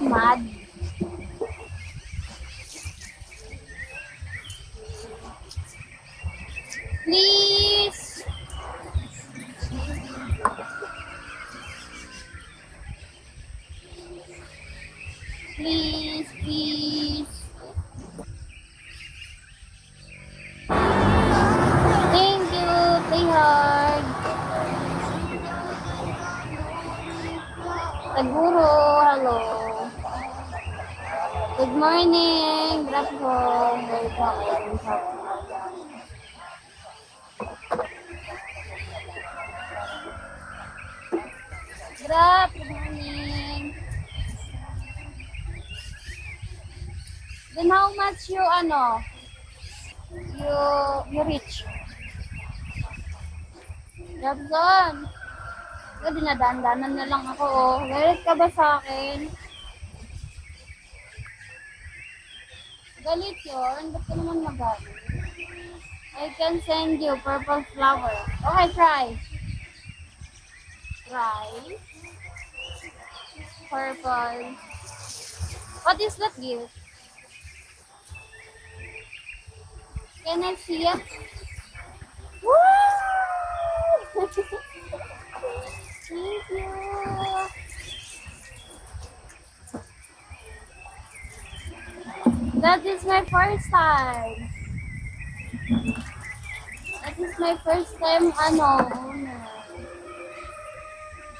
mad. Please. Please, please. Thank you. Play hard. Taguro, hello. Good morning. Good afternoon. Welcome. Good morning. Then how much you you reach? Robson, ito dinadaan-danan na lang ako oh. Galit ka ba sa akin? Galit yun? Ba't ka naman magalit? I can send you purple flower. Okay, try. Try. Purple. What is that gift? Can I see it? Woo! Thank you. That is my first time. That is my first time, owner.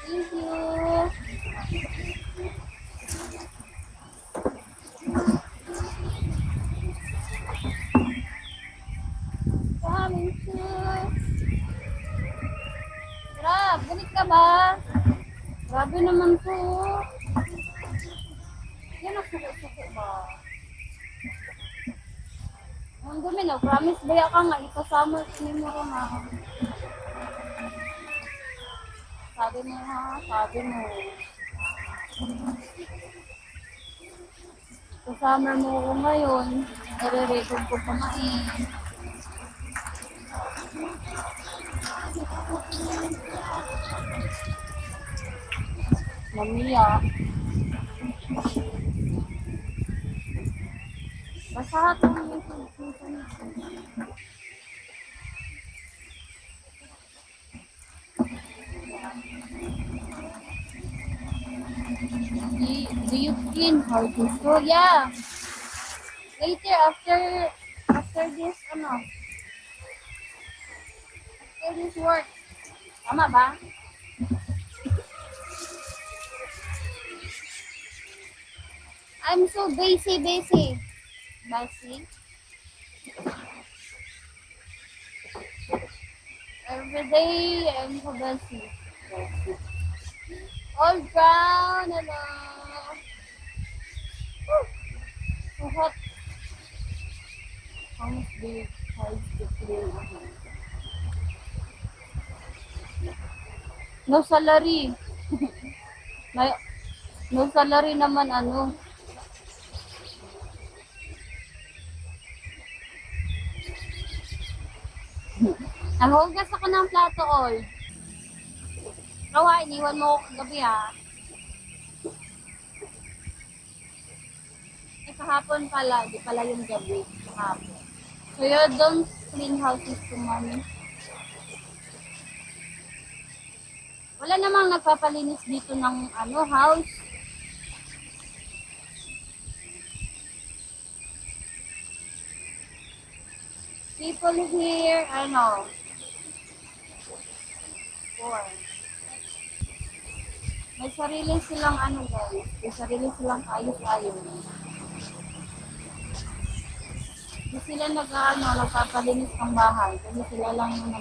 Thank you. Coming soon. Grab, galit ka ba? Grabe naman to. Yan ang suko-suko ba? Ang dumi na, promise ba ka nga, ipasama mo rin ha. Sabi mo ha, sabi mo. Ipasama mo ko ngayon, nare-record ko pa nga eh. Mamiya. Basta ito yung do you clean how to school? Yeah. Later, after this, after this work. Tama ba? I'm so busy. Busy? Every day, I'm so busy. All brown, hello. So hot. How much do you charge to clean? No salary. No salary naman Naghugas ako ng plato all. Kawa, iniwan mo ko gabi ha. Kahapon pala, di pala yung gabi. Kahapon. So you don't clean houses to mommy. Wala namang nagpapalinis dito ng house. People here, poor. May sarili silang guys. May sarili silang ayos-ayos. Hindi sila nagpapalinis ng bahay. Kasi sila lang yung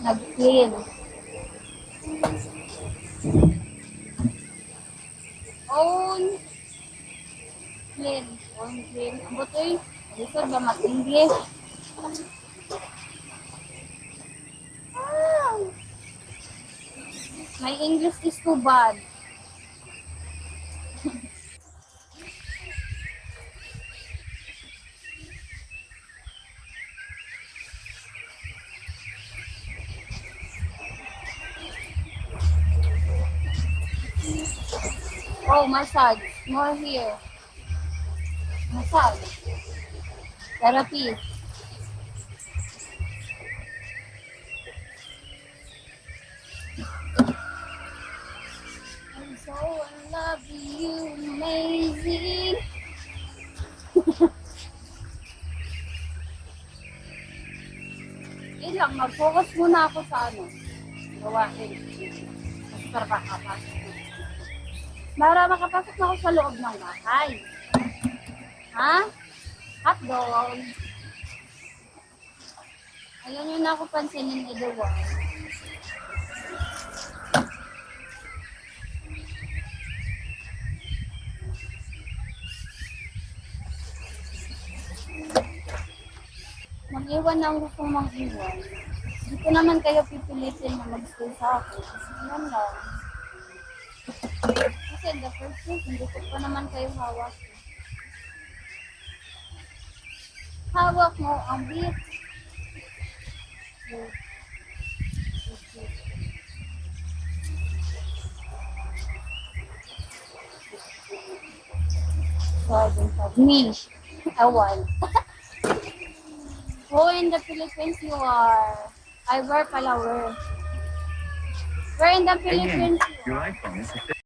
nag-clean. Own clean. Ang butoy. Lisod ba mat-English? My English is too bad. Oh, massage. More here. Massage. Therapy. I'm so in love with you, amazing. Yun lang, mag-focus muna ako sa ano. Gawain. Kasi para makapasok. Para makapasok na ako sa loob ng bahay. Ha? Hotdog. Ayaw nyo na ako pansinin ni Dewa. Mag-iwan na ang gustong mag-iwan. Hindi ko naman kayo pipilitin na mag-stay sa akin. Kasi yan lang. Kasi in the first place, hindi ko pa naman kayo hawak. Hawak mo ang beat. Me. Ewan. Oh, in the Philippines you are. I wear pala wear. Where in the Philippines you Your are? iPhone is